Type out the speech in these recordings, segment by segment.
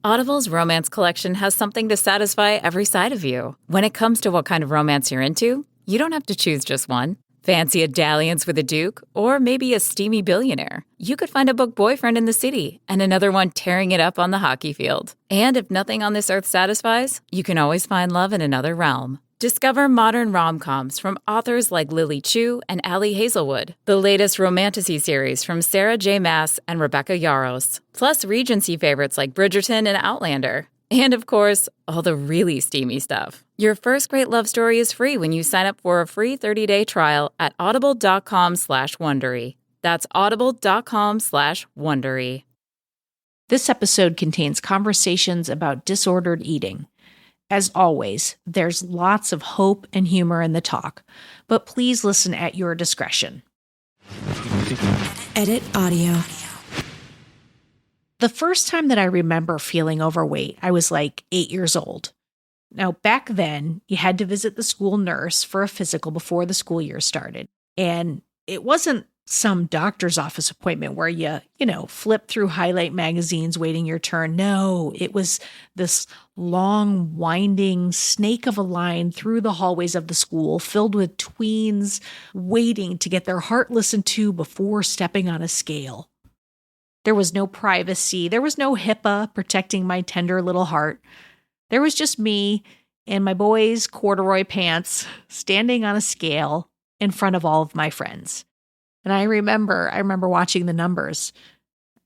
Audible's romance collection has something to satisfy every side of you. When it comes to what kind of romance you're into, you don't have to choose just one. Fancy a dalliance with a duke, or maybe a steamy billionaire. You could find a book boyfriend in the city and another one tearing it up on the hockey field. And if nothing on this earth satisfies, you can always find love in another realm. Discover modern rom-coms from authors like Lily Chu and Ali Hazelwood, the latest romantasy series from Sarah J. Maas and Rebecca Yarros, plus Regency favorites like Bridgerton and Outlander. And of course, all the really steamy stuff. Your first great love story is free when you sign up for a free 30-day trial at audible.com/Wondery. That's audible.com/Wondery. This episode contains conversations about disordered eating. As always, there's lots of hope and humor in the talk, but please listen at your discretion. Edit audio. The first time that I remember feeling overweight, I was like 8 years old. Now, back then, you had to visit the school nurse for a physical before the school year started. And it wasn't some doctor's office appointment where you flip through highlight magazines waiting your turn. No, it was this long, winding snake of a line through the hallways of the school filled with tweens waiting to get their heart listened to before stepping on a scale. There was no privacy. There was no HIPAA protecting my tender little heart. There was just me and my boys' corduroy pants standing on a scale in front of all of my friends. And I remember watching the numbers.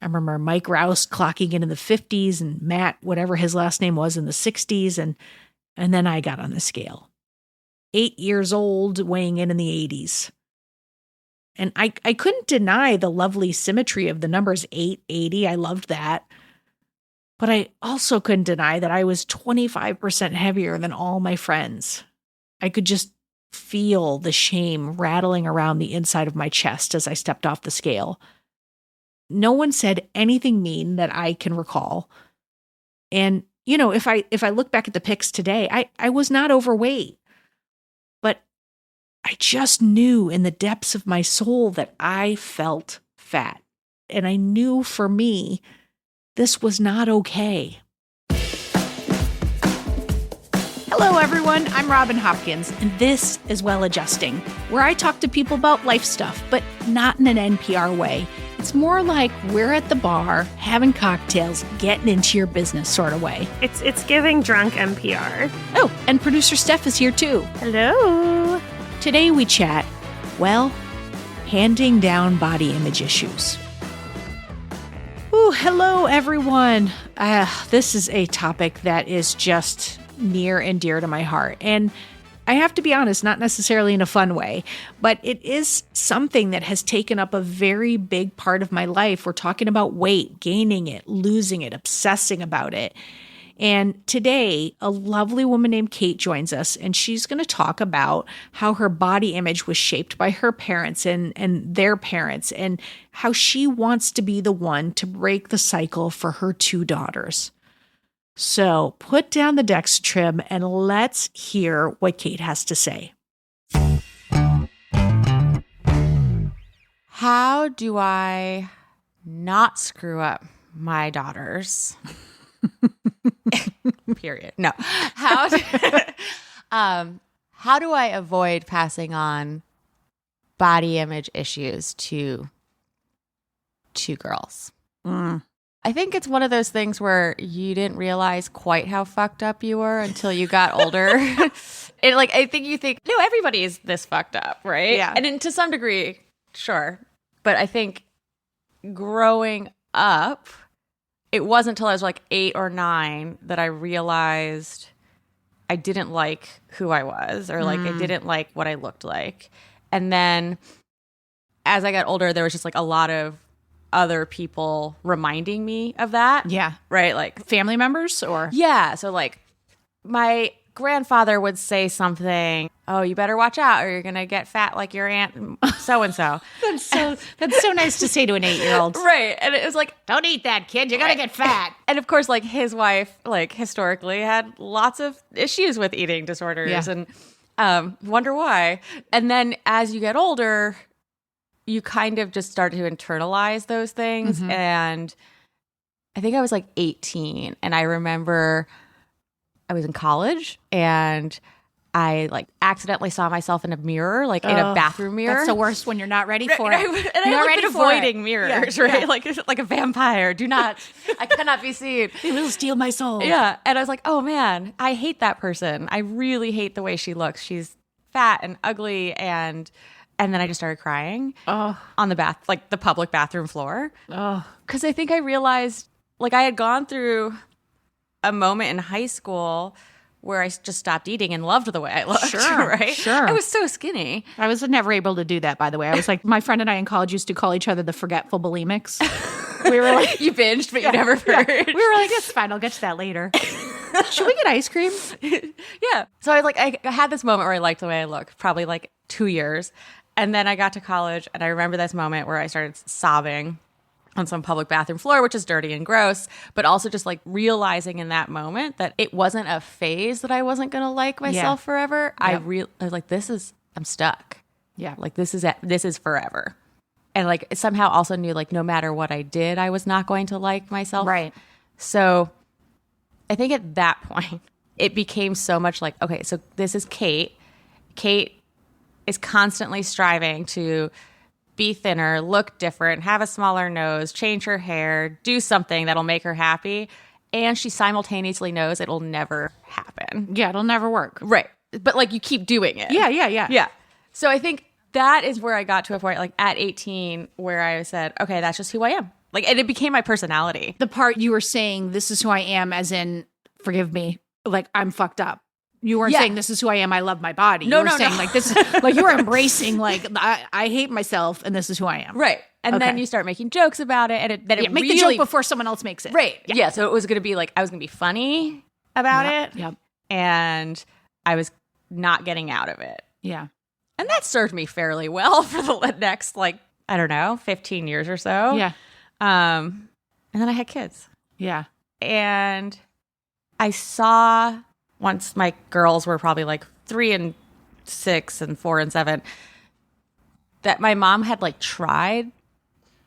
I remember Mike Rouse clocking in the 50s and Matt, whatever his last name was, in the 60s. And then I got on the scale. 8 years old, weighing in the 80s. And I couldn't deny the lovely symmetry of the numbers 880. I loved that. But I also couldn't deny that I was 25% heavier than all my friends. I could just feel the shame rattling around the inside of my chest as I stepped off the scale. No one said anything mean that I can recall. And, if I look back at the pics today, I was not overweight. But I just knew in the depths of my soul that I felt fat. And I knew for me, this was not okay. Hello, everyone. I'm Robin Hopkins, and this is Well Adjusting, where I talk to people about life stuff, but not in an NPR way. It's more like we're at the bar, having cocktails, getting into your business sort of way. It's giving drunk NPR. Oh, and producer Steph is here too. Hello. Today we chat, handing down body image issues. Ooh, hello, everyone. This is a topic that is just near and dear to my heart. And I have to be honest, not necessarily in a fun way, but it is something that has taken up a very big part of my life. We're talking about weight, gaining it, losing it, obsessing about it. And today, a lovely woman named Kait joins us, and she's going to talk about how her body image was shaped by her parents and their parents, and how she wants to be the one to break the cycle for her two daughters. So put down the Dextrim and let's hear what Kait has to say. How do I not screw up my daughters? Period. No. How do I avoid passing on body image issues to two girls? I think it's one of those things where you didn't realize quite how fucked up you were until you got older. And I think you think, no, everybody is this fucked up, right? Yeah. And to some degree, sure. But I think growing up, it wasn't until I was 8 or 9 that I realized I didn't like who I was, or I didn't like what I looked like. And then as I got older, there was just a lot of other people reminding me of that. Yeah. Right? Family members or? Yeah. So my grandfather would say something, oh, you better watch out or you're going to get fat like your aunt so-and-so. That's so nice to say to an 8-year-old. Right. And it was don't eat that, kid. You're going to get fat. And of course, his wife, historically had lots of issues with eating disorders and wonder why. And then as you get older, you kind of just start to internalize those things. Mm-hmm. I think I was like 18, and I remember I was in college and I like accidentally saw myself in a mirror, like in a bathroom mirror. That's the worst when you're not ready for it. And I've been avoiding mirrors, right? Like a vampire. I cannot be seen. They will steal my soul. Yeah. And I was like, oh man, I hate that person. I really hate the way she looks. She's fat and ugly. And then I just started crying on the public bathroom floor. Because I think I realized, like, I had gone through a moment in high school where I just stopped eating and loved the way I looked. Sure, right? sure. I was so skinny. I was never able to do that, by the way. I was like, my friend and I in college used to call each other the forgetful bulimics. We were like, you binged, but you never purged. We were like, it's fine. I'll get to that later. Should we get ice cream? Yeah. So I was like, I had this moment where I liked the way I look, probably like 2 years. And then I got to college, and I remember this moment where I started sobbing on some public bathroom floor, which is dirty and gross, but also just like realizing in that moment that it wasn't a phase that I wasn't going to like myself forever. Yep. I was like, I'm stuck. Yeah. Like this is forever. And like somehow also knew like no matter what I did, I was not going to like myself. Right. So I think at that point, it became so much like, okay, so this is Kait. Kait is constantly striving to be thinner, look different, have a smaller nose, change her hair, do something that'll make her happy. And she simultaneously knows it'll never happen. Yeah, it'll never work. Right. But like you keep doing it. Yeah. Yeah. So I think that is where I got to a point like at 18 where I said, okay, that's just who I am. Like, and it became my personality. The part you were saying, this is who I am, as in, forgive me, like I'm fucked up. You weren't saying this is who I am. I love my body. You were saying like this, like you were embracing like I hate myself and this is who I am. Right. And then you start making jokes about it, and it make really, the joke before someone else makes it. Right. Yeah. So it was going to be like I was going to be funny about it. Yep. And I was not getting out of it. Yeah. And that served me fairly well for the next like I don't know 15 years or so. Yeah. And then I had kids. Yeah. And I saw. Once my girls were probably like 3 and 6 and 4 and 7, that my mom had like tried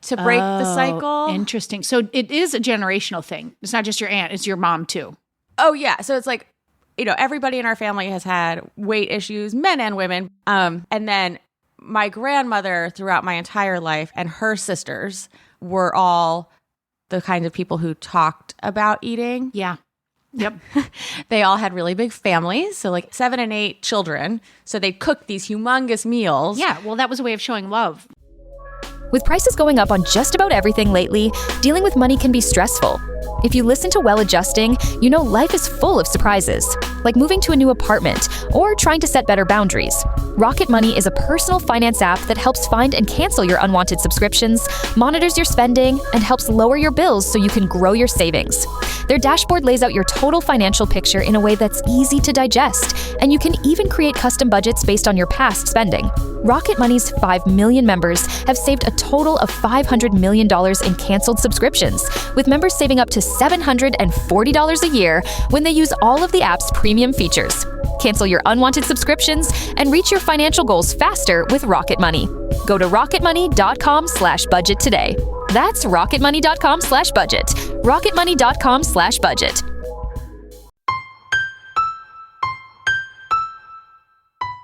to break the cycle. Interesting. So it is a generational thing. It's not just your aunt, it's your mom too. Oh yeah. So it's like, everybody in our family has had weight issues, men and women. And then my grandmother throughout my entire life and her sisters were all the kinds of people who talked about eating. Yeah. Yep. They all had really big families, so like 7 and 8 children. So they'd cook these humongous meals. Yeah, well, that was a way of showing love. With prices going up on just about everything lately, dealing with money can be stressful. If you listen to Well Adjusting, you know life is full of surprises, like moving to a new apartment or trying to set better boundaries. Rocket Money is a personal finance app that helps find and cancel your unwanted subscriptions, monitors your spending, and helps lower your bills so you can grow your savings. Their dashboard lays out your total financial picture in a way that's easy to digest, and you can even create custom budgets based on your past spending. Rocket Money's 5 million members have saved a total of $500 million in canceled subscriptions, with members saving up to $740 a year when they use all of the app's premium features. Cancel your unwanted subscriptions and reach your financial goals faster with Rocket Money. Go to rocketmoney.com/budget today. That's rocketmoney.com/budget. rocketmoney.com/budget.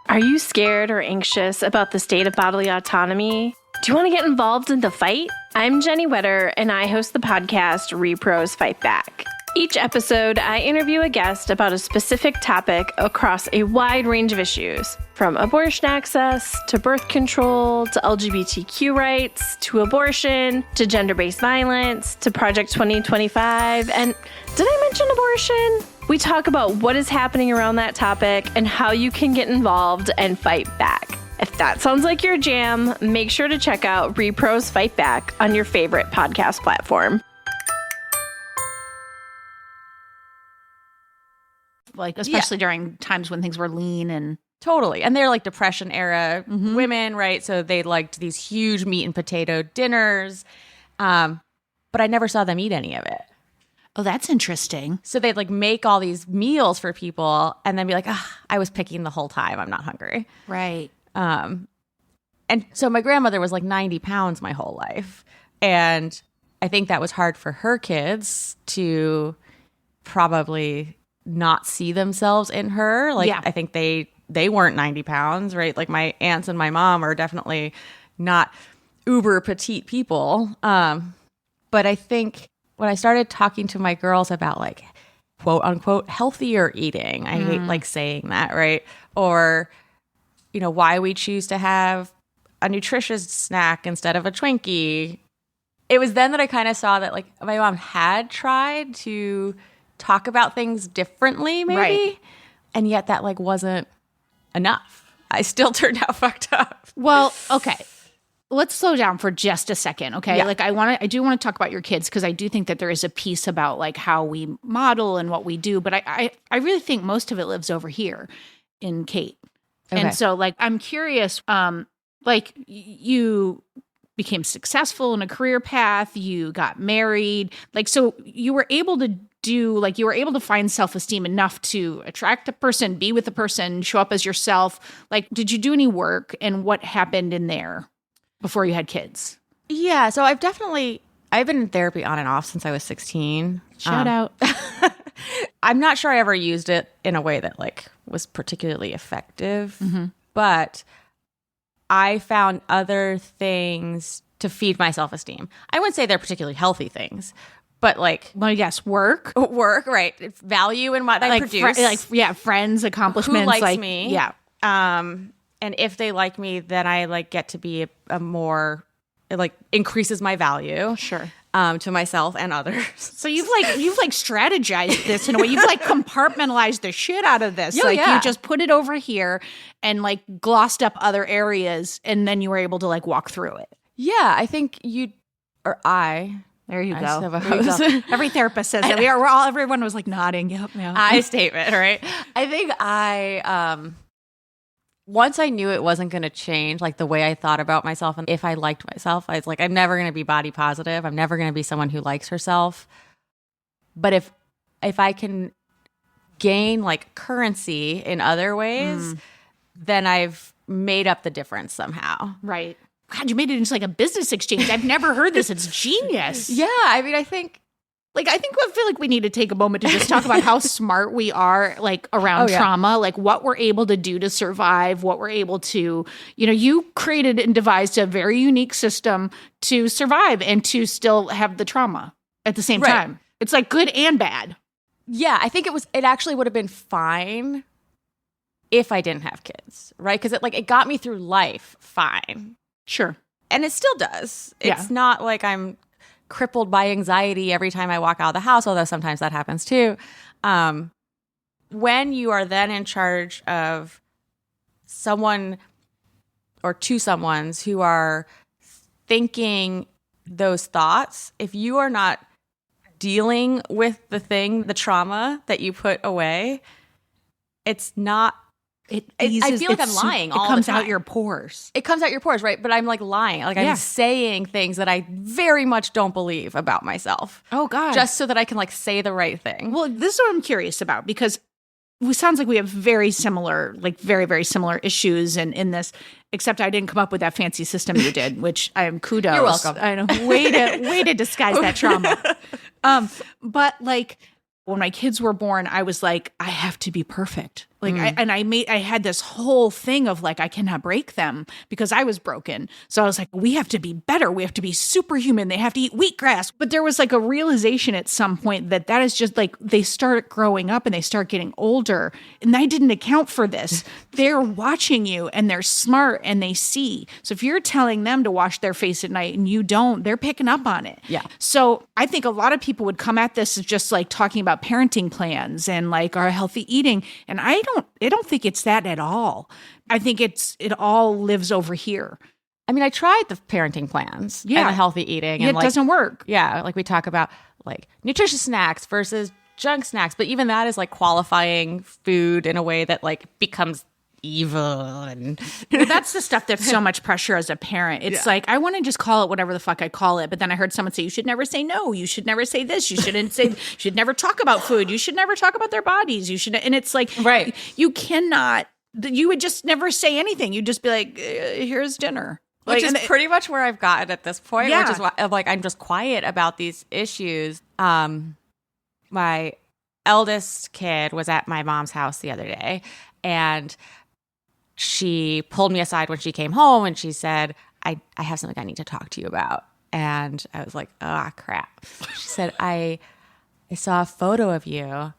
Are you scared or anxious about the state of bodily autonomy? Do you want to get involved in the fight? I'm Jenny Wetter, and I host the podcast Repros Fight Back. Each episode, I interview a guest about a specific topic across a wide range of issues, from abortion access to birth control to LGBTQ rights to abortion to gender-based violence to Project 2025. And did I mention abortion? We talk about what is happening around that topic and how you can get involved and fight back. If that sounds like your jam, make sure to check out Repros Fight Back on your favorite podcast platform. Like, especially during times when things were lean and... Totally. And they're like Depression era women, right? So they liked these huge meat and potato dinners. But I never saw them eat any of it. Oh, that's interesting. So they'd like make all these meals for people and then be like, I was picking the whole time. I'm not hungry. Right. And so my grandmother was like 90 pounds my whole life. And I think that was hard for her kids to probably not see themselves in her. Like, Yeah. I think they weren't 90 pounds, right? Like my aunts and my mom are definitely not uber petite people. But I think when I started talking to my girls about like quote unquote healthier eating, I hate like saying that, right? Or, you know, why we choose to have a nutritious snack instead of a Twinkie. It was then that I kind of saw that like my mom had tried to talk about things differently, maybe. Right. And yet that like wasn't enough. I still turned out fucked up. Well, okay. Let's slow down for just a second, okay? Yeah. Like I do want to talk about your kids because I do think that there is a piece about like how we model and what we do, but I really think most of it lives over here in Kait. Okay. And so like I'm curious, like you became successful in a career path, you got married, like so you were able to find self-esteem enough to attract a person, be with a person, show up as yourself. Like, did you do any work and what happened in there before you had kids? Yeah, so I've been in therapy on and off since I was 16. Shout out. I'm not sure I ever used it in a way that like was particularly effective, but I found other things to feed my self-esteem. I wouldn't say they're particularly healthy things, but like Well, yes, work. right? It's value in what I produce. Friends, accomplishments. Who likes like, me? Yeah. And if they like me, then I like get to be a more, it like increases my value. Sure. To myself and others. So you've strategized this in a way. You've like compartmentalized the shit out of this. Oh, like yeah. you just put it over here and like glossed up other areas, and then you were able to like walk through it. Yeah, I think There you I go. suppose. There you go. Every therapist says that. Everyone was like nodding. Yep. Yeah. I statement, right? I think once I knew it wasn't going to change, like the way I thought about myself, and if I liked myself, I was like, I'm never going to be body positive. I'm never going to be someone who likes herself. But if I can gain like currency in other ways, then I've made up the difference somehow. Right. God, you made it into like a business exchange. I've never heard this. It's genius. Yeah, I mean, I feel like we need to take a moment to just talk about how smart we are, like around trauma, like what we're able to do to survive, what we're able to, you created and devised a very unique system to survive and to still have the trauma at the same time. It's like good and bad. Yeah, I think it actually would have been fine if I didn't have kids, right? Because it got me through life fine. Sure. And it still does. Yeah. It's not like I'm crippled by anxiety every time I walk out of the house, although sometimes that happens too. When you are then in charge of someone or two someones who are thinking those thoughts, if you are not dealing with the trauma that you put away, it's not. I feel like I'm lying all the time. It comes out your pores. It comes out your pores, right? But I'm like lying. Like I'm saying things that I very much don't believe about myself. Oh, God. Just so that I can like say the right thing. Well, this is what I'm curious about because it sounds like we have very similar, like very, very similar issues in this, except I didn't come up with that fancy system you did, which I am kudos. You're welcome. I know. Way to disguise that trauma. But like when my kids were born, I was like, I have to be perfect. Like, I had this whole thing of like, I cannot break them because I was broken. So I was like, we have to be better. We have to be superhuman. They have to eat wheatgrass. But there was like a realization at some point that is just like, they start growing up and they start getting older. And I didn't account for this. They're watching you and they're smart and they see. So if you're telling them to wash their face at night and you don't, they're picking up on it. Yeah. So I think a lot of people would come at this as just like talking about parenting plans and like our healthy eating. And I don't think it's that at all. I think it all lives over here. I mean, I tried the parenting plans and the healthy eating. And it doesn't work. Yeah. Like we talk about like nutritious snacks versus junk snacks. But even that is like qualifying food in a way that like becomes evil. And well, that's the stuff that's so much pressure as a parent. It's like, I want to just call it whatever the fuck I call it. But then I heard someone say, you should never say no. You should never say this. You should never talk about food. You should never talk about their bodies. And it's like, you cannot, you would just never say anything. You'd just be like, here's dinner. Which Like, is pretty much where I've gotten at this point, Yeah. which is why I'm just quiet about these issues. My eldest kid was at my mom's house the other day, and she pulled me aside when she came home, and she said, I have something I need to talk to you about. And I was like, oh, crap. She said, I saw a photo of you.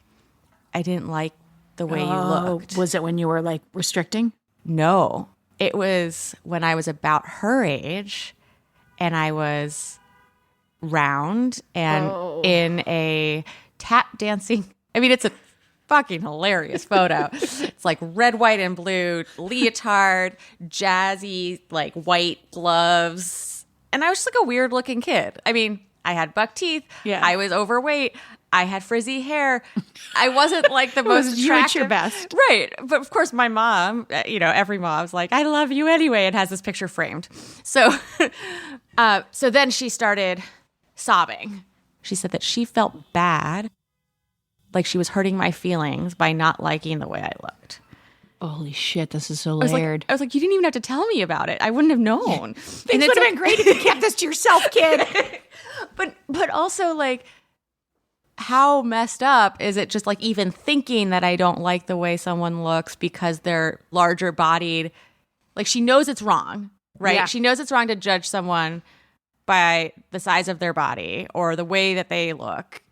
I didn't like the way you looked. Was it when you were like restricting? No, it was when I was about her age and I was round and in a tap dancing. I mean, it's a fucking hilarious photo. It's like red, white, and blue leotard, jazzy, like white gloves. And I was just like a weird looking kid. I mean, I had buck teeth. Yeah. I was overweight. I had frizzy hair. I wasn't like the most attractive. You at your best. Right. But of course, my mom, every mom's like, I love you anyway, and has this picture framed. So, so then she started sobbing. She said that she felt bad, like she was hurting my feelings by not liking the way I looked. Holy shit, this is so I layered. was like, you didn't even have to tell me about it. I wouldn't have known. Things would have been great if you kept this to yourself, kid. But also, like, how messed up is it just like even thinking that I don't like the way someone looks because they're larger bodied? Like, she knows it's wrong, right? Yeah. She knows it's wrong to judge someone by the size of their body or the way that they look.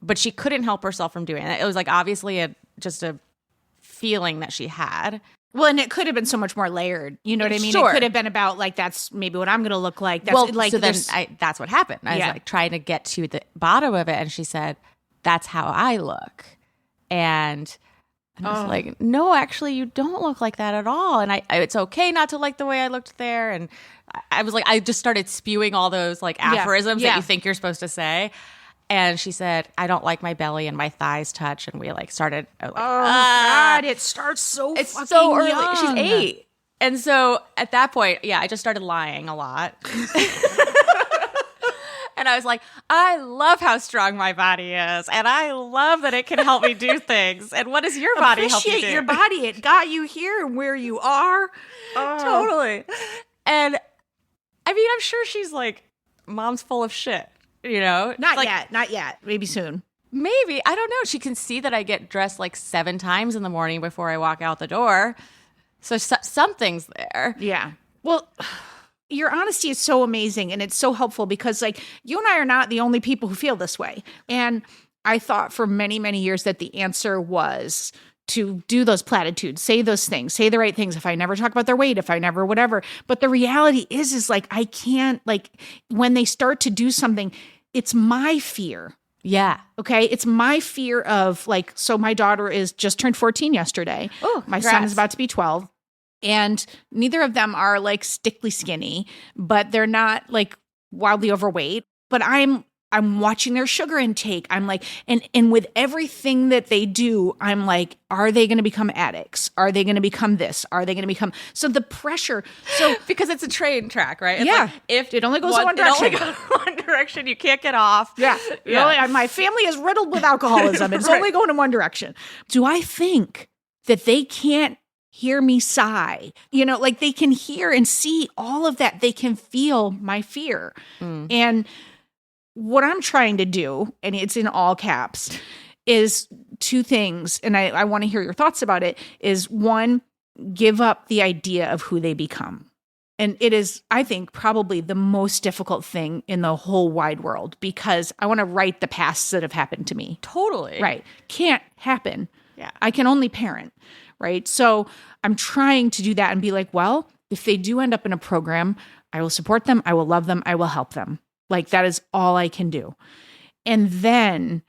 But she couldn't help herself from doing it. It was like obviously just a feeling that she had. Well, and it could have been so much more layered. You know what I mean? Sure. It could have been about like, that's maybe what I'm going to look like. That's Well, like, so then there's- that's what happened. I was Yeah. like trying to get to the bottom of it. And she said, that's how I look. And I was like, no, actually, you don't look like that at all. And it's okay not to like the way I looked there. And I was like, I just started spewing all those like aphorisms that you think you're supposed to say. And she said, I don't like my belly and my thighs touch. And we like started. Like, God, it starts so it's fucking so early. young. She's 8. And so at that point, I just started lying a lot. And I was like, I love how strong my body is. And I love that it can help me do things. And what does your body help you do? Appreciate your body. It got you here and where you are. Totally. And I mean, I'm sure she's like, mom's full of shit, Not yet. Maybe soon. Maybe. I don't know. She can see that I get dressed like 7 times in the morning before I walk out the door. So something's there. Yeah. Well, your honesty is so amazing and it's so helpful because like you and I are not the only people who feel this way. And I thought for many, many years that the answer was to do those platitudes, say those things, say the right things. If I never talk about their weight, if I never whatever. But the reality is like, I can't, like when they start to do something, it's my fear. Yeah. Okay. It's my fear of like, so my daughter is just turned 14 yesterday. Oh, my son congrats. is about to be 12. And neither of them are like stickly skinny, but they're not like wildly overweight. But I'm watching their sugar intake. I'm like, and with everything that they do, I'm like, are they going to become addicts? Are they going to become this? Are they going to become? So the pressure. So because it's a train track, right? It's yeah, like if it only goes in one direction. It only goes one direction. You can't get off. Yeah. My family is riddled with alcoholism. It's Right. only going in one direction. Do I think that they can't hear me sigh? Like they can hear and see all of that. They can feel my fear. And what I'm trying to do, and it's in all caps, is 2 things. And I want to hear your thoughts about it, is 1, give up the idea of who they become. And it is, I think, probably the most difficult thing in the whole wide world because I want to write the pasts that have happened to me. Totally. Right. Can't happen. Yeah. I can only parent. Right. So I'm trying to do that and be like, well, if they do end up in a program, I will support them. I will love them. I will help them. Like that is all I can do. And then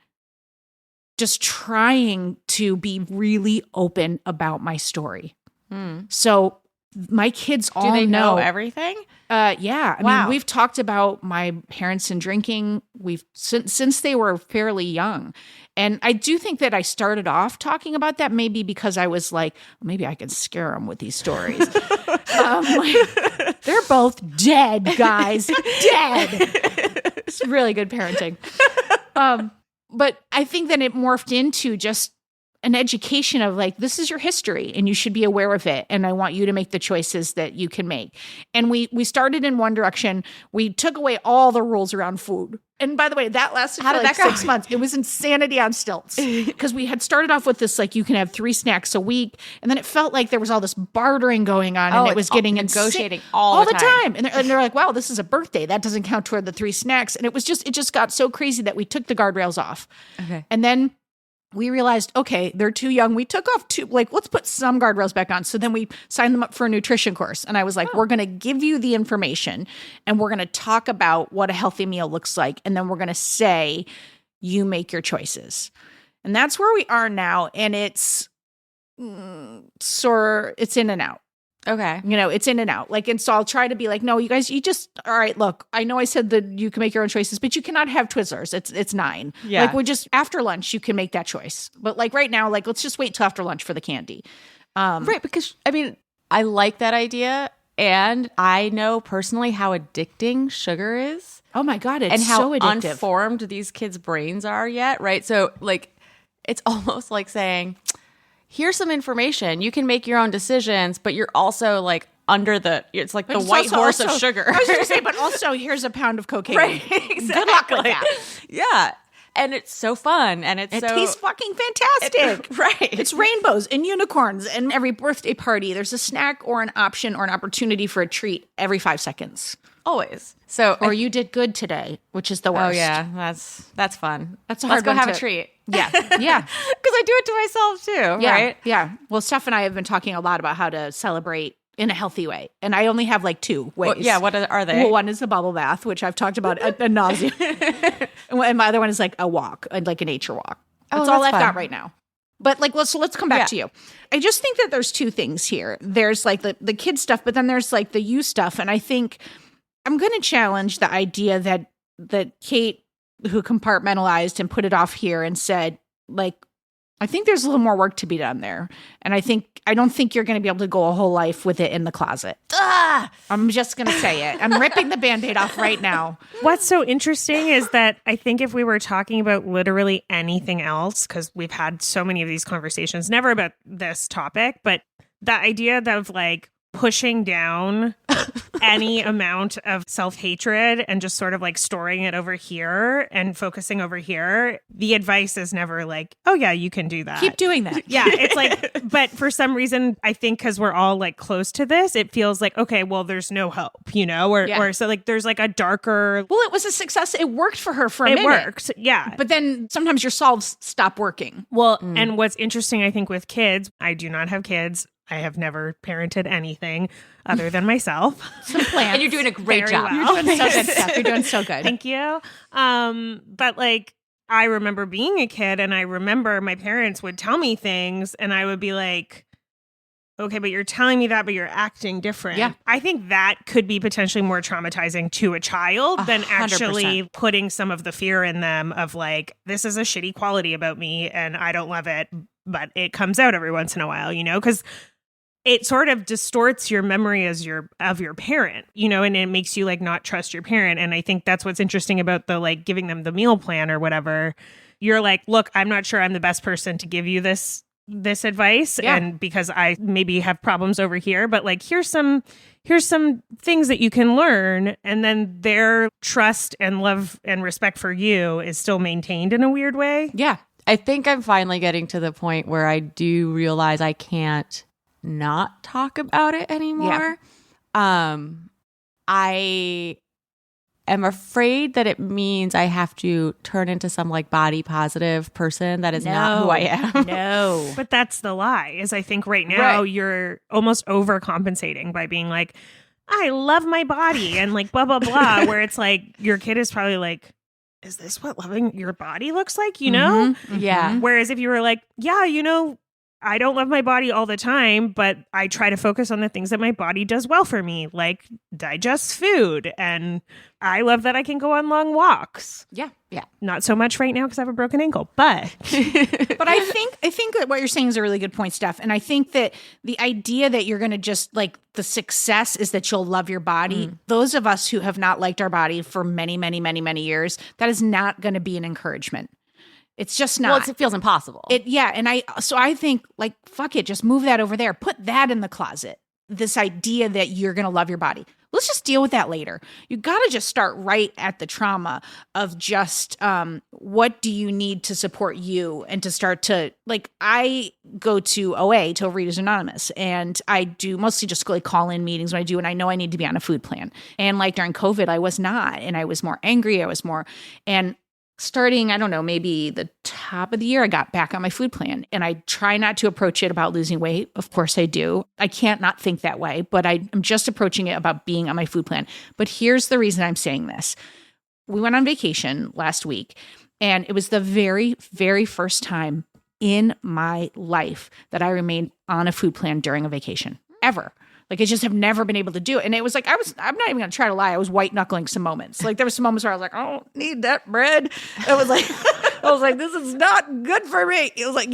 just trying to be really open about my story. So my kids all Do they know everything? Yeah. I Wow. mean, we've talked about my parents and drinking. We've since they were fairly young. And I do think that I started off talking about that maybe because I was like, maybe I could scare them with these stories. They're both dead, guys. Dead. It's really good parenting. But I think that it morphed into just, an education of like, this is your history and you should be aware of it. And I want you to make the choices that you can make. And we started in one direction. We took away all the rules around food. And by the way, that lasted for like 6 months. It was insanity on stilts because we had started off with this, like you can have 3 snacks a week. And then it felt like there was all this bartering going on and it was getting negotiating all the time. And they're like, wow, this is a birthday. That doesn't count toward the 3 snacks. And it just got so crazy that we took the guardrails off. Okay. And then we realized, okay, they're too young. We took off let's put some guardrails back on. So then we signed them up for a nutrition course. And I was like, we're going to give you the information and we're going to talk about what a healthy meal looks like. And then we're going to say, you make your choices. And that's where we are now. And it's it's in and out. Okay. It's in and out. And so I'll try to be like, no, you guys, all right, look, I know I said that you can make your own choices, but you cannot have Twizzlers. It's 9. Yeah. We just, after lunch, you can make that choice. But right now, let's just wait till after lunch for the candy. Right. Because, I like that idea. And I know personally how addicting sugar is. Oh my God, it's and how so addictive. unformed these kids' brains are yet, right? So, it's almost like saying, here's some information. You can make your own decisions, but you're also under it's like the white horse of sugar. I was going to say, but also here's a pound of cocaine. Right, exactly. Good luck with that. Yeah. And it's so fun. And it tastes fucking fantastic. Right. It's rainbows and unicorns. And every birthday party, there's a snack or an option or an opportunity for a treat every 5 seconds. Always. So, or you did good today, which is the worst. Oh yeah, that's fun. That's a hard Let's go one have a treat. Yeah, yeah. Because I do it to myself too. Yeah, right? Yeah. Well, Steph and I have been talking a lot about how to celebrate in a healthy way, and I only have 2 ways. Well, yeah. What are they? Well, one is the bubble bath, which I've talked about ad nauseum, and my other one is a walk, a nature walk. That's all I've got right now. But so let's come back to you. I just think that there's 2 things here. There's the kid stuff, but then there's the you stuff, and I think I'm going to challenge the idea that Kait, who compartmentalized and put it off here and said, I think there's a little more work to be done there. And I don't think you're going to be able to go a whole life with it in the closet. I'm just going to say it. I'm ripping the Band-Aid off right now. What's so interesting is that I think if we were talking about literally anything else, because we've had so many of these conversations, never about this topic, but the idea of pushing down any amount of self-hatred and just sort of storing it over here and focusing over here, the advice is never oh yeah, you can do that. Keep doing that. Yeah, it's but for some reason, I think because we're all close to this, it feels okay, well, there's no hope, or so there's a darker. Well, it was a success. It worked for her for a minute. It worked, yeah. But then sometimes your solves stop working. Well, and what's interesting, I think, with kids, I do not have kids. I have never parented anything other than myself. Some plants. And you're doing a great job. Well. You're doing so good, Steph. You're doing so good. Thank you. But I remember being a kid and I remember my parents would tell me things and I would be okay, but you're telling me that, but you're acting different. Yeah. I think that could be potentially more traumatizing to a child than actually 100%. Putting some of the fear in them of this is a shitty quality about me and I don't love it, but it comes out every once in a while, because it sort of distorts your memory of your parent, and it makes you not trust your parent. And I think that's what's interesting about the giving them the meal plan or whatever. You're look, I'm not sure I'm the best person to give you this advice, and because I maybe have problems over here, but here's some things that you can learn, and then their trust and love and respect for you is still maintained in a weird way. Yeah. I think I'm finally getting to the point where I do realize I can't not talk about it anymore. Yeah. I am afraid that it means I have to turn into some body positive person that is not who I am. No. But that's the lie, is I think right now you're almost overcompensating by being I love my body and blah, blah, blah, where it's your kid is probably is this what loving your body looks like? Mm-hmm. Yeah. Whereas if you were yeah, I don't love my body all the time, but I try to focus on the things that my body does well for me, like digest food. And I love that I can go on long walks. Yeah. Yeah. Not so much right now because I have a broken ankle, but but I think that what you're saying is a really good point, Steph. And I think that the idea that you're going to just the success is that you'll love your body. Those of us who have not liked our body for many, many, many, many years, that is not going to be an encouragement. It's just not. Well, it feels impossible. And I think like, fuck it, just move that over there. Put that in the closet. This idea that you're going to love your body. Let's just deal with that later. You got to just start right at the trauma of just what do you need to support you, and to start to, like, I go to OA, to Overeaters Anonymous, and I do mostly just like call-in meetings when I do, and I know I need to be on a food plan. And like during COVID, I was not, and I was more angry. And starting, I don't know, maybe the top of the year, I got back on my food plan, and I try not to approach it about losing weight. Of course I do. I can't not think that way, but I'm just approaching it about being on my food plan. But here's the reason I'm saying this. We went on vacation last week, and it was the very, very first time in my life that I remained on a food plan during a vacation, ever. Like, I just have never been able to do it. And it was like, I'm not even going to try to lie. I was white knuckling some moments. Like, there were some moments where I was like, I don't need that bread. It was like, I was like, this is not good for me. It was like,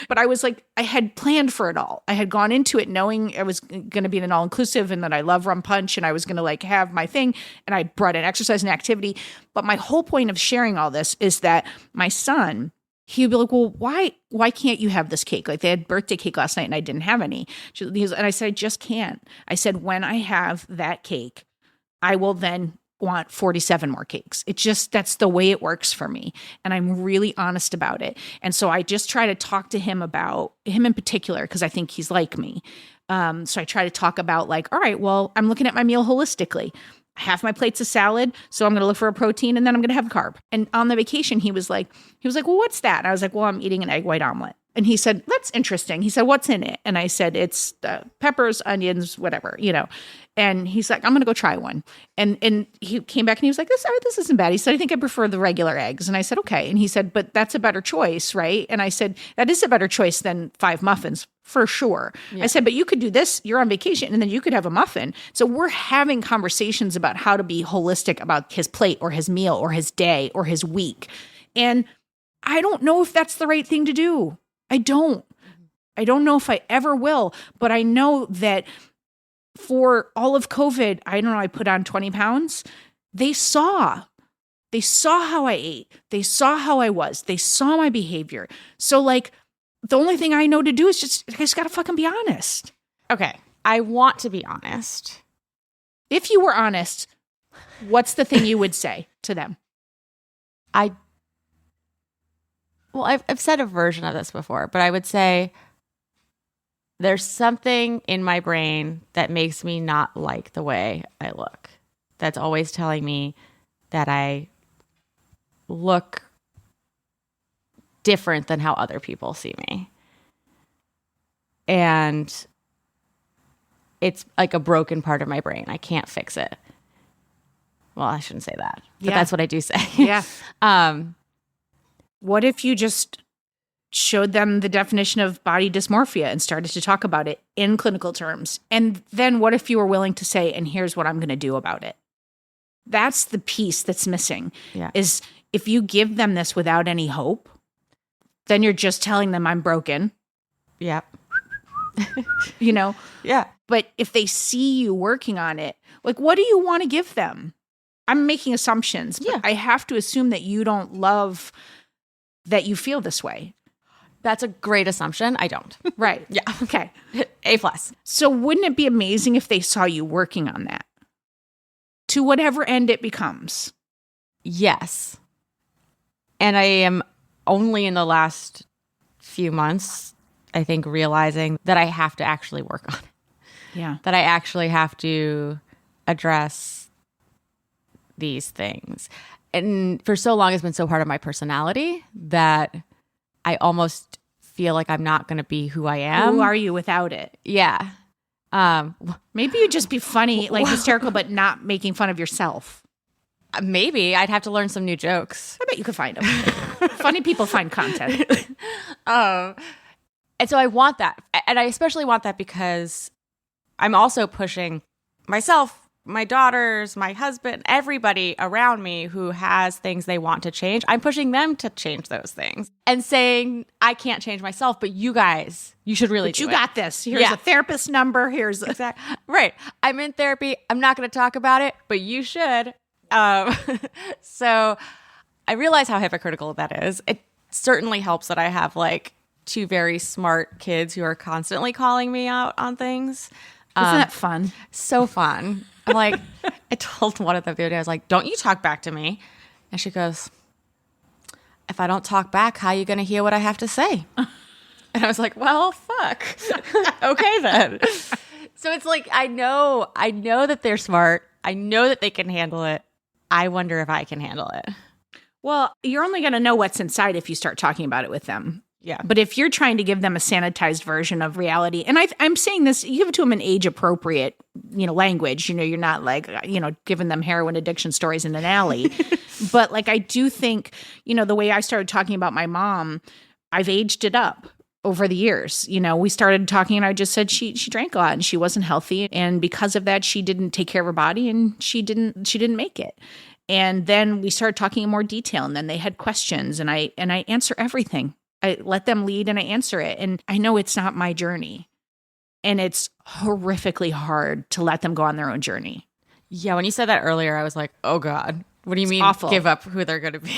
but I was like, I had planned for it all. I had gone into it knowing I was going to be an all-inclusive, and that I love rum punch, and I was going to like have my thing. And I brought in exercise and activity. But my whole point of sharing all this is that my son, he would be like, well, why can't you have this cake? Like, they had birthday cake last night and I didn't have any. And I said, I just can't. I said, when I have that cake, I will then want 47 more cakes. That's the way it works for me. And I'm really honest about it. And so I just try to talk to him about him in particular, because I think he's like me. So I try to talk about like, all right, well, I'm looking at my meal holistically. Half my plate's a salad, so I'm going to look for a protein, and then I'm going to have a carb. And on the vacation, he was like, well, what's that? And I was like, well, I'm eating an egg white omelet. And he said, that's interesting. He said, what's in it? And I said, it's peppers, onions, whatever, And he's like, I'm going to go try one. And he came back and he was like, this isn't bad. He said, I think I prefer the regular eggs. And I said, okay. And he said, but that's a better choice, right? And I said, that is a better choice than 5 muffins, for sure. Yeah. I said, but you could do this. You're on vacation, and then you could have a muffin. So we're having conversations about how to be holistic about his plate or his meal or his day or his week. And I don't know if that's the right thing to do. I don't know if I ever will, but I know that for all of COVID, I don't know, I put on 20 pounds. They saw how I ate. They saw how I was. They saw my behavior. So like, the only thing I know to do is I just got to fucking be honest. Okay. I want to be honest. If you were honest, what's the thing you would say to them? I've said a version of this before, but I would say there's something in my brain that makes me not like the way I look. That's always telling me that I look different than how other people see me. And it's like a broken part of my brain. I can't fix it. Well, I shouldn't say that, but that's what I do say. Yeah. What if you just showed them the definition of body dysmorphia and started to talk about it in clinical terms? And then what if you were willing to say, and here's what I'm going to do about it? That's the piece that's missing. Yeah. Is if you give them this without any hope, then you're just telling them I'm broken. Yeah. Yeah. But if they see you working on it, like, what do you want to give them? I'm making assumptions, but I have to assume that you don't love that you feel this way. That's a great assumption. I don't. Right. Yeah. Okay. A+. So wouldn't it be amazing if they saw you working on that? To whatever end it becomes. Yes. And I am only in the last few months, I think, realizing that I have to actually work on it. Yeah. That I actually have to address these things. And for so long, it's been so part of my personality that I almost feel like I'm not going to be who I am. Who are you without it? Yeah. Maybe you'd just be funny, like hysterical, but not making fun of yourself. Maybe I'd have to learn some new jokes. I bet you could find them. Funny people find content. And so I want that. And I especially want that because I'm also pushing myself, my daughters, my husband, everybody around me who has things they want to change. I'm pushing them to change those things and saying, I can't change myself, but you guys, you should really do it. You got this. Here's a therapist number. Here's exactly right. I'm in therapy. I'm not going to talk about it, but you should. So I realize how hypocritical that is. certainly helps that I have like two very smart kids who are constantly calling me out on things. Isn't that fun? So fun. I'm like, I told one of them the other day, I was like, don't you talk back to me. And she goes, if I don't talk back, how are you going to hear what I have to say? And I was like, well, fuck. Okay, then. So it's like, I know that they're smart. I know that they can handle it. I wonder if I can handle it. Well, you're only going to know what's inside if you start talking about it with them. Yeah. But if you're trying to give them a sanitized version of reality, and I'm saying this, you give it to them in age appropriate, language, you're not like, giving them heroin addiction stories in an alley. But like, I do think, the way I started talking about my mom, I've aged it up over the years. We started talking and I just said she drank a lot and she wasn't healthy. And because of that, she didn't take care of her body and she didn't make it. And then we started talking in more detail and then they had questions and I answer everything. I let them lead and I answer it. And I know it's not my journey. And it's horrifically hard to let them go on their own journey. Yeah, when you said that earlier, I was like, oh God, what do you mean awful. Give up who they're going to be?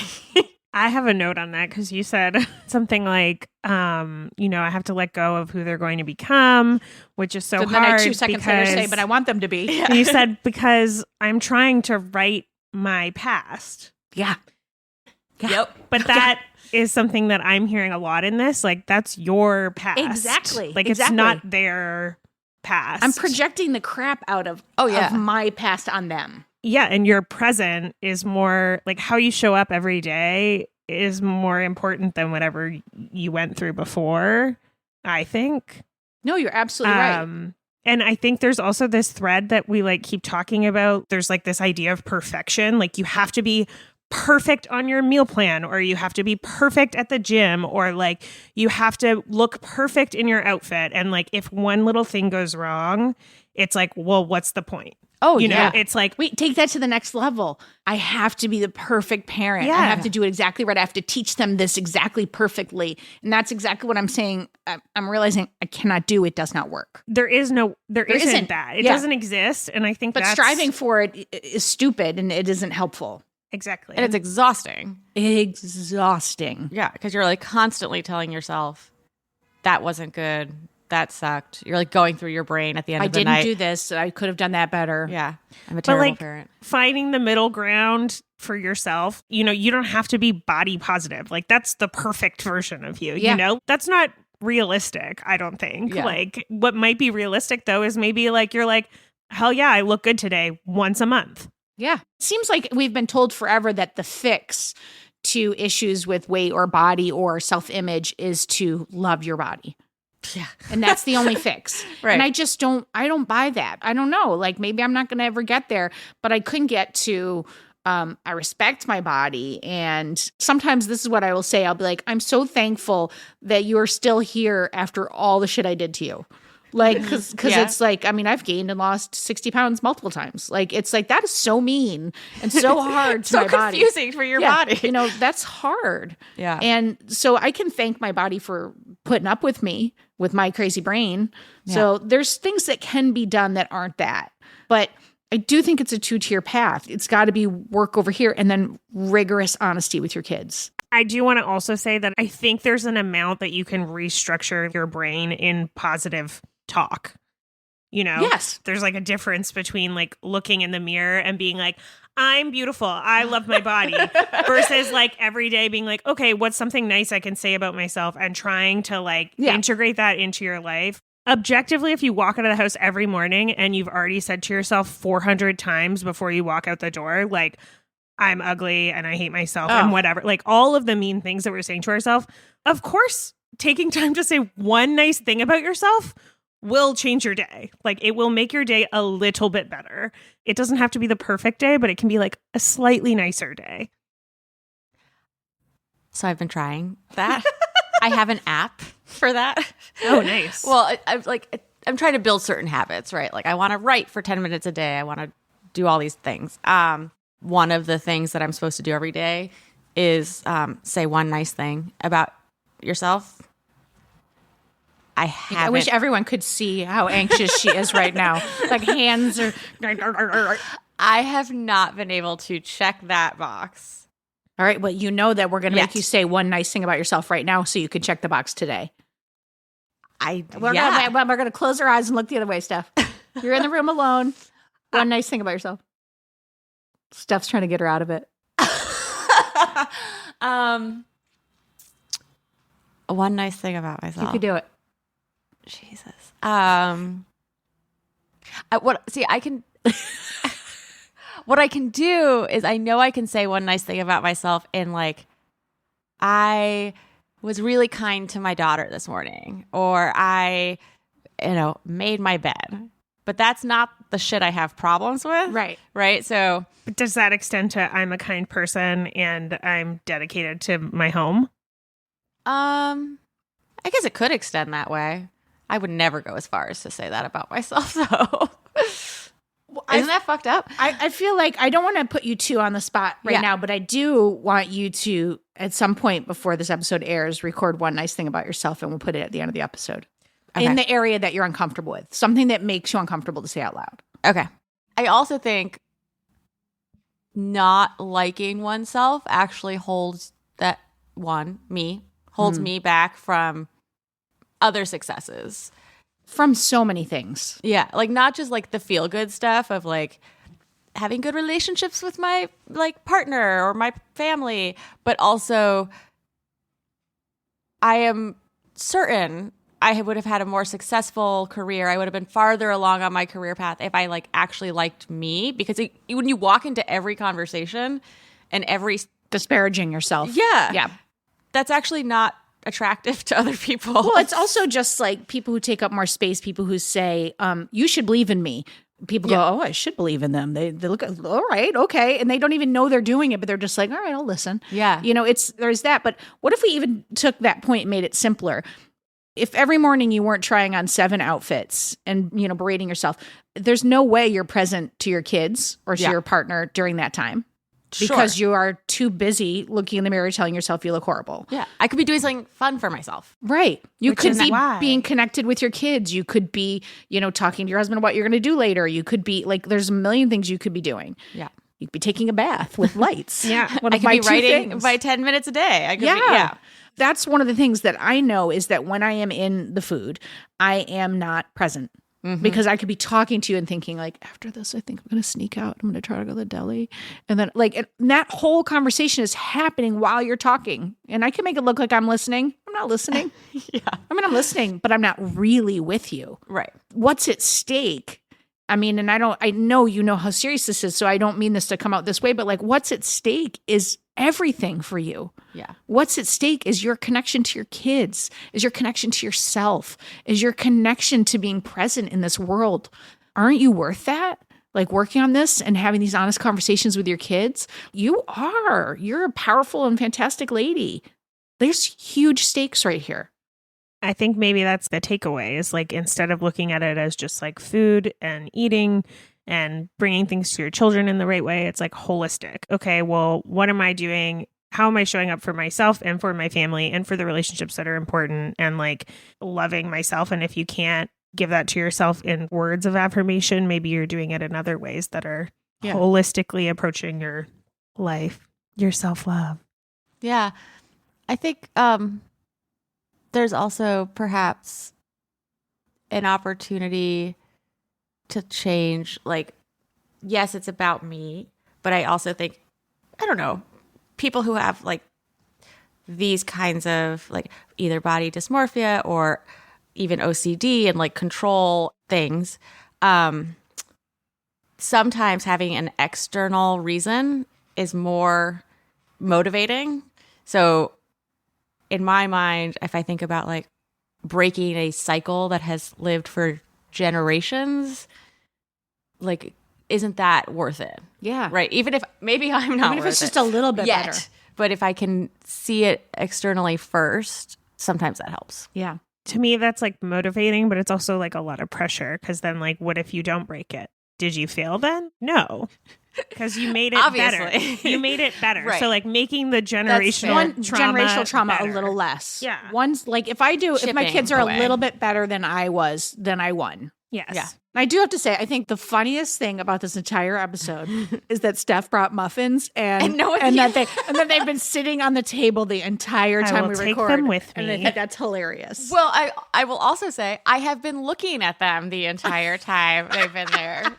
I have a note on that because you said something like, I have to let go of who they're going to become, which is so hard. Then I 2 seconds later say, but I want them to be. Yeah. You said, because I'm trying to write my past. Yeah. Yep. But that is something that I'm hearing a lot in this. Like, that's your past. Exactly. Like, exactly. It's not their past. I'm projecting the crap out of my past on them. Yeah, and your present is more like how you show up every day is more important than whatever you went through before, I think. No, you're absolutely right. And I think there's also this thread that we like keep talking about. There's like this idea of perfection. Like you have to be perfect on your meal plan, or you have to be perfect at the gym, or like you have to look perfect in your outfit. And like if one little thing goes wrong, it's like, well, what's the point? Oh, you know, it's like, wait, take that to the next level. I have to be the perfect parent. Yeah. I have to do it exactly right. I have to teach them this exactly perfectly. And that's exactly what I'm saying. I'm realizing I cannot do. It does not work. there isn't that. It doesn't exist. And I think But striving for it is stupid and it isn't helpful. Exactly. And it's exhausting. Exhausting. Yeah, because you're like constantly telling yourself, that wasn't good. That sucked. You're like going through your brain at the end of the night. I didn't do this. I could have done that better. Yeah. I'm a terrible like, parent. Finding the middle ground for yourself, you don't have to be body positive. Like that's the perfect version of you, you know? That's not realistic, I don't think. Yeah. Like what might be realistic though is maybe like you're like, hell yeah, I look good today once a month. Yeah. It seems like we've been told forever that the fix to issues with weight or body or self-image is to love your body. Yeah. And that's the only fix. Right. And I don't buy that. I don't know. Like maybe I'm not going to ever get there, but I couldn't get to, I respect my body. And sometimes this is what I will say. I'll be like, I'm so thankful that you're still here after all the shit I did to you. Like, cause it's like, I mean, I've gained and lost 60 pounds multiple times. Like, it's like, that is so mean and so hard to my body. So confusing for your body. That's hard. Yeah. And so I can thank my body for putting up with me, with my crazy brain. Yeah. So there's things that can be done that aren't that. But I do think it's a 2-tier path. It's got to be work over here and then rigorous honesty with your kids. I do want to also say that I think there's an amount that you can restructure your brain in positive talk. Yes, there's like a difference between like looking in the mirror and being like, I'm beautiful, I love my body, versus like every day being like, okay, what's something nice I can say about myself, and trying to like integrate that into your life. Objectively, if you walk out of the house every morning and you've already said to yourself 400 times before you walk out the door, like, I'm ugly and I hate myself and whatever, like all of the mean things that we're saying to ourselves, of course, taking time to say one nice thing about yourself will change your day. Like it will make your day a little bit better. It doesn't have to be the perfect day, but it can be like a slightly nicer day. So I've been trying that. I have an app for that. Oh, nice. Well, I'm trying to build certain habits, right? Like I want to write for 10 minutes a day. I want to do all these things. One of the things that I'm supposed to do every day is say one nice thing about yourself. I wish everyone could see how anxious she is right now. Like hands are. I have not been able to check that box All right. Well, you know that we're going to make Yes. you say one nice thing about yourself right now so you can check the box today. We're going to close our eyes and look the other way, Steph. You're in the room alone. One nice thing about yourself. Steph's trying to get her out of it. One nice thing about myself. You could do it. Jesus. I can. What I can do is I know I can say one nice thing about myself in like, I was really kind to my daughter this morning, or I, made my bed. But that's not the shit I have problems with. Right. Right. So But does that extend to I'm a kind person and I'm dedicated to my home? I guess it could extend that way. I would never go as far as to say that about myself, though. Isn't that fucked up? I feel like I don't want to put you two on the spot right now, but I do want you to, at some point before this episode airs, record one nice thing about yourself, and we'll put it at the end of the episode. Okay. In the area that you're uncomfortable with. Something that makes you uncomfortable to say out loud. Okay. I also think not liking oneself actually holds me back from other successes. From so many things. Yeah, like not just like the feel good stuff of like having good relationships with my like partner or my family, but also I am certain I would have had a more successful career. I would have been farther along on my career path if I like actually liked me, because when you walk into every conversation and every Disparaging yourself. yeah, that's actually not attractive to other people. Well, it's also just like people who take up more space, people who say, you should believe in me. People go, oh, I should believe in them. They look, all right, okay. And they don't even know they're doing it, but they're just like, all right, I'll listen. Yeah. There's that. But what if we even took that point and made it simpler? If every morning you weren't trying on 7 outfits and, berating yourself, there's no way you're present to your kids or to your partner during that time. Because you are too busy looking in the mirror telling yourself you look horrible. Yeah. I could be doing something fun for myself. Right. You could be why. being connected with your kids. You could be, talking to your husband about what you're going to do later. You could be like, there's a million things you could be doing. Yeah. You could be taking a bath with lights. Yeah. One I of could my be two writing things. by 10 minutes a day. I could Yeah. That's one of the things that I know is that when I am in the food, I am not present. Because I could be talking to you and thinking like, after this, I think I'm going to sneak out. I'm going to try to go to the deli. And then and that whole conversation is happening while you're talking. And I can make it look like I'm listening. I'm not listening. I'm listening, but I'm not really with you. Right. What's at stake? I mean, and I know you know how serious this is, so I don't mean this to come out this way, but like what's at stake is everything for you. Yeah. What's at stake is your connection to your kids, is your connection to yourself, is your connection to being present in this world. Aren't you worth that? Like working on this and having these honest conversations with your kids? You are. You're a powerful and fantastic lady. There's huge stakes right here. I think maybe that's the takeaway is like instead of looking at it as just like food and eating and bringing things to your children in the right way, it's like holistic. Okay, well, what am I doing? How am I showing up for myself and for my family and for the relationships that are important and like loving myself? And if you can't give that to yourself in words of affirmation, maybe you're doing it in other ways that are holistically approaching your life, your self-love. Yeah. I think there's also perhaps an opportunity to change. Like, yes, it's about me, but I also think, I don't know, people who have like these kinds of like either body dysmorphia or even OCD and like control things, sometimes having an external reason is more motivating. So in my mind, if I think about like breaking a cycle that has lived for generations, like, isn't that worth it? Yeah. Right. Even if maybe I'm not Even if worth it's just it a little bit yet, better. but if I can see it externally first, sometimes that helps. Yeah. To me, that's like motivating, but it's also like a lot of pressure because then like, what if you don't break it? Did you fail then? No. Because you made it Obviously. better. You made it better. Right. So like making the fair. generational Generational trauma better. a little less. Yeah. One's like if my Chipping kids are away. a little bit better than I was, then I won. Yes. Yeah. I do have to say, I think the funniest thing about this entire episode is that Steph brought muffins and that they've been sitting on the table the entire time we take record. them with And I me. think that's hilarious. Well, I will also say I have been looking at them the entire time they've been there.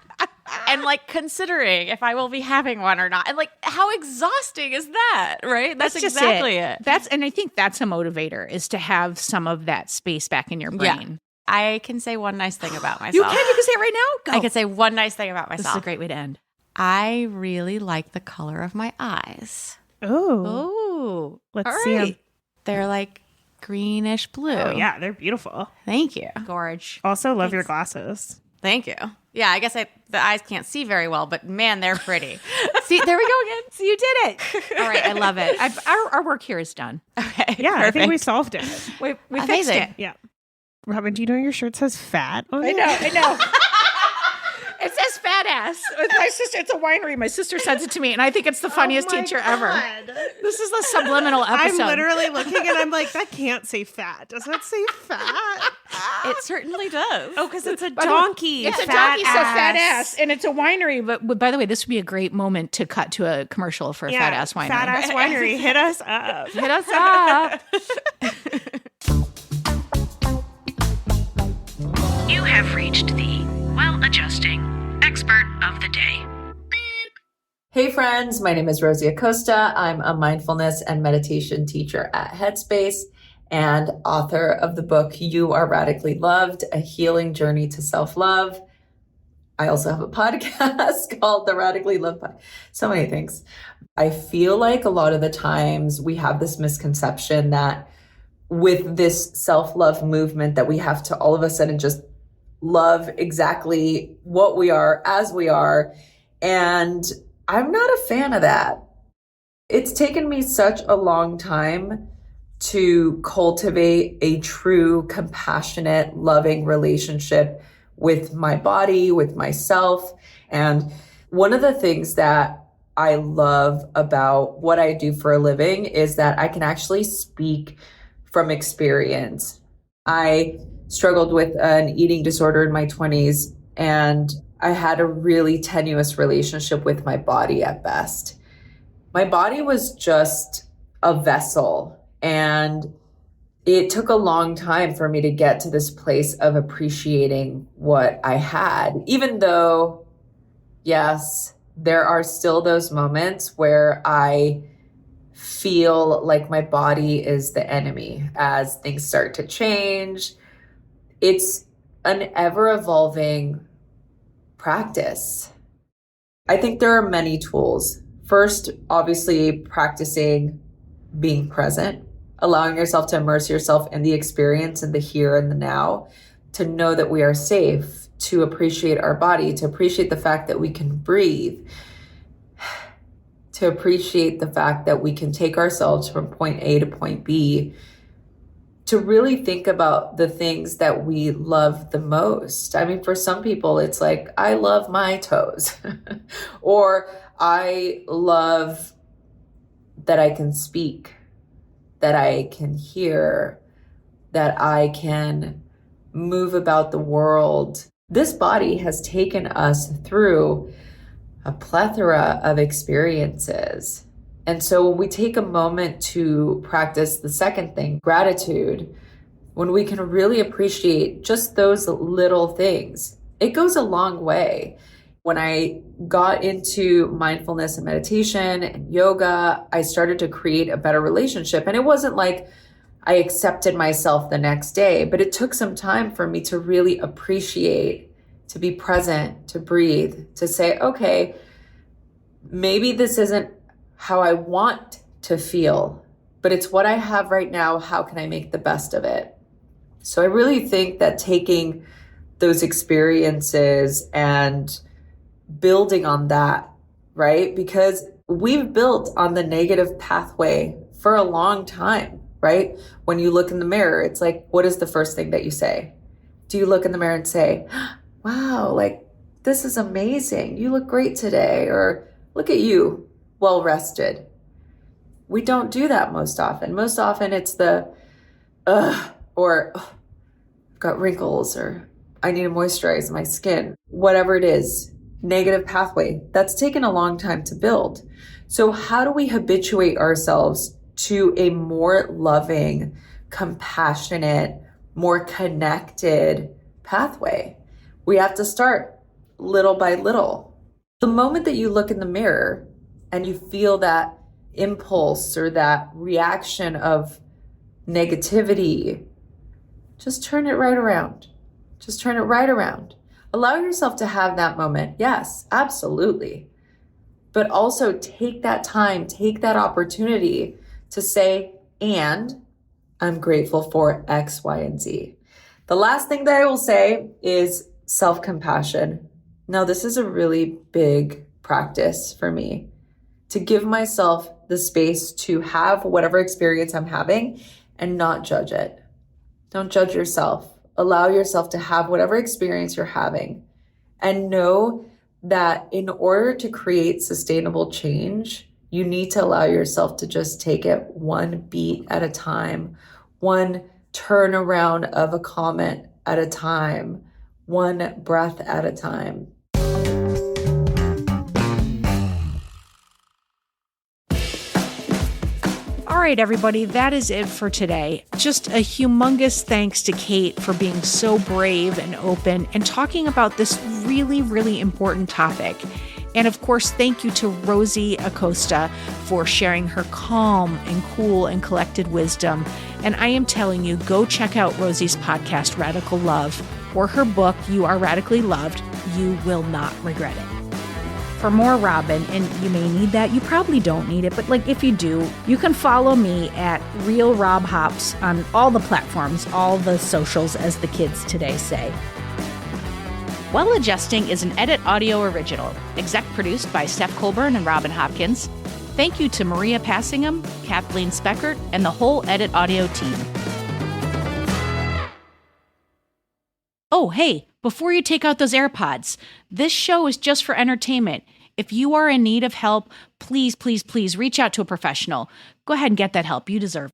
And like considering if I will be having one or not. And like how exhausting is that, right? That's just exactly it. And I think that's a motivator, is to have some of that space back in your brain. I can say one nice thing about myself. You can say it right now? Go. I can say one nice thing about myself. This is a great way to end. I really like the color of my eyes. Oh. Let's see 'em. They're like greenish blue. Oh, yeah, they're beautiful. Thank you. Gorge. Also, love your glasses. Thank you. Yeah, I guess the eyes can't see very well, but man, they're pretty. See, there we go again. So you did it. All right. I love it. Our work here is done. Okay. Yeah, I think we solved it. We fixed Amazing. it. Yeah. Robin, do you know your shirt says fat on it? I know. It says fat ass. With my sister, it's a winery. My sister sends it to me, and I think it's the funniest teacher ever. This is the subliminal episode. I'm literally looking and I'm like, that can't say fat. Does that say fat? It certainly does. Oh, because it's a donkey. It's a donkey, so fat ass. And it's a winery. But by the way, this would be a great moment to cut to a commercial for a fat ass winery. Fat ass winery. Hit us up. Hit us up. You have reached the well-adjusting expert of the day. Hey friends, my name is Rosie Acosta. I'm a mindfulness and meditation teacher at Headspace and author of the book You Are Radically Loved, A Healing Journey to Self-Love. I also have a podcast called The Radically Love Podcast. So many things. I feel like a lot of the times we have this misconception that with this self-love movement that we have to all of a sudden just love exactly what we are as we are. And I'm not a fan of that. It's taken me such a long time to cultivate a true, compassionate, loving relationship with my body, with myself. And one of the things that I love about what I do for a living is that I can actually speak from experience. I struggled with an eating disorder in my 20s, and I had a really tenuous relationship with my body at best. My body was just a vessel, and it took a long time for me to get to this place of appreciating what I had, even though, yes, there are still those moments where I feel like my body is the enemy as things start to change. It's an ever-evolving practice. I think there are many tools. First, obviously, practicing being present, allowing yourself to immerse yourself in the experience in the here and the now, to know that we are safe, to appreciate our body, to appreciate the fact that we can breathe, to appreciate the fact that we can take ourselves from point A to point B, to really think about the things that we love the most. I mean, for some people, it's like, I love my toes, or I love that I can speak, that I can hear, that I can move about the world. This body has taken us through a plethora of experiences. And so when we take a moment to practice the second thing, gratitude, when we can really appreciate just those little things, it goes a long way. When I got into mindfulness and meditation and yoga, I started to create a better relationship. And it wasn't like I accepted myself the next day, but it took some time for me to really appreciate, to be present, to breathe, to say, okay, maybe this isn't how I want to feel, but it's what I have right now. How can I make the best of it? So I really think that taking those experiences and building on that, right? Because we've built on the negative pathway for a long time, right? When you look in the mirror, it's like, what is the first thing that you say? Do you look in the mirror and say, wow, like, this is amazing. You look great today. Or look at you, well rested. We don't do that most often. Most often it's the, or I've got wrinkles, or I need to moisturize my skin, whatever it is, negative pathway. That's taken a long time to build. So how do we habituate ourselves to a more loving, compassionate, more connected pathway? We have to start little by little. The moment that you look in the mirror and you feel that impulse or that reaction of negativity, just turn it right around. Just turn it right around. Allow yourself to have that moment. Yes, absolutely. But also take that time, take that opportunity to say, and I'm grateful for X, Y, and Z. The last thing that I will say is self-compassion. Now, this is a really big practice for me, to give myself the space to have whatever experience I'm having and not judge it. Don't judge yourself. Allow yourself to have whatever experience you're having, and know that in order to create sustainable change, you need to allow yourself to just take it one beat at a time, one turnaround of a comment at a time, one breath at a time. All right, everybody, that is it for today. Just a humongous thanks to Kait for being so brave and open and talking about this really, really important topic. And of course, thank you to Rosie Acosta for sharing her calm and cool and collected wisdom. And I am telling you, go check out Rosie's podcast, Radical Love, or her book, You Are Radically Loved. You will not regret it. For more Robin, and you may need that, you probably don't need it, but if you do, you can follow me at Real Rob Hops on all the platforms, all the socials, as the kids today say. Well Adjusting is an Edit Audio original, exec produced by Steph Colburn and Robin Hopkins. Thank you to Maria Passingham, Kathleen Speckert, and the whole Edit Audio team. Oh, hey, before you take out those AirPods, this show is just for entertainment. If you are in need of help, please, please, please reach out to a professional. Go ahead and get that help. You deserve it.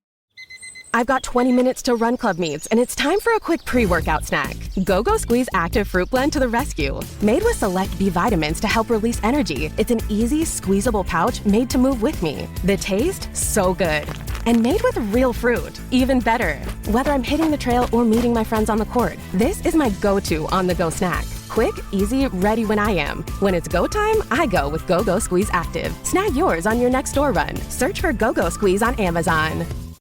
I've got 20 minutes till Run Club meets, and it's time for a quick pre-workout snack. Go-Go Squeeze Active Fruit Blend to the rescue. Made with select B vitamins to help release energy, it's an easy, squeezable pouch made to move with me. The taste? So good. And made with real fruit. Even better. Whether I'm hitting the trail or meeting my friends on the court, this is my go-to on-the-go snack. Quick, easy, ready when I am. When it's go time, I go with Go-Go Squeeze Active. Snag yours on your next store run. Search for Go-Go Squeeze on Amazon.